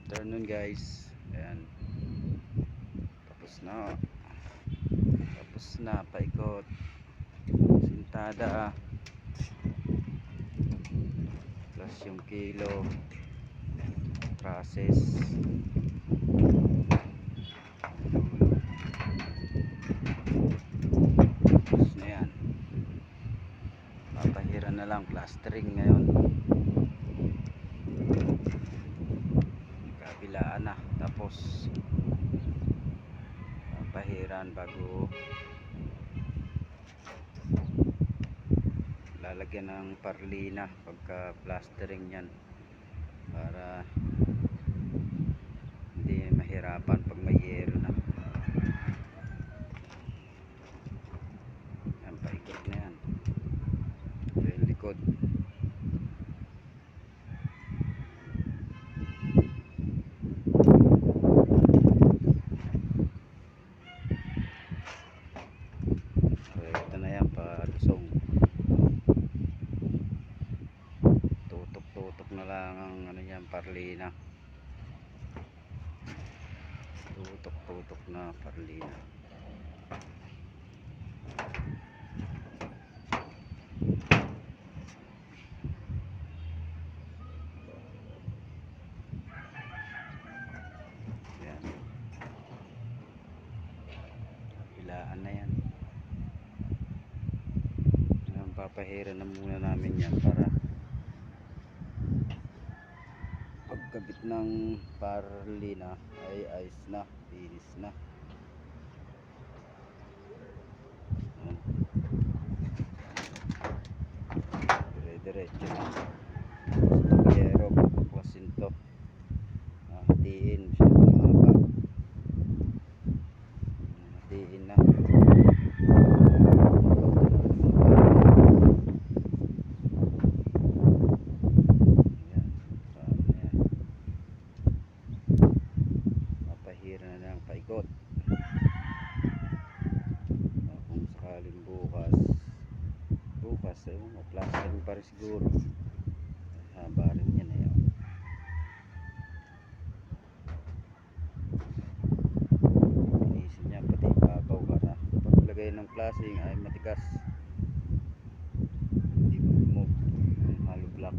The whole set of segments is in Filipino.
Afternoon guys, ayan, tapos na paikot sintada plus yung kilo process. Tapos na yan, papahiran na lang, plastering ngayon, kabilaan na, tapos papahiran bago lalagyan ng parlina pagka plastering yan, para hindi mahirapan pag may yero na. Yan, paikot na yan yung likod. So ito na yan, palusong, tutok na lang ang ano yan, parlina, tutok na parlina. Yan, ilaan na yan. Yan, papahiran na muna namin yan para pagkabit ng parlina ay ayos na, linis na. Dire-diretso na. Tapos yero, papaklasin to, hatiin masyadong mahaba, hatiin na. Yan, paano yan, papahiran na lang paikot. Kung sakaling bukas ayun, plastering pa rin siguro, haba rin yan eh. Inisin niya pati ibabaw para paglagay ng plastic ay matigas, hindi mo yung hollow block.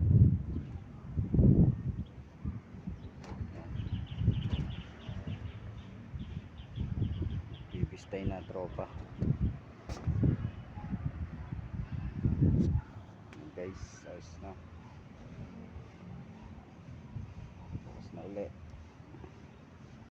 Bibistay na tropa guys, ayos na, tapos na ulit.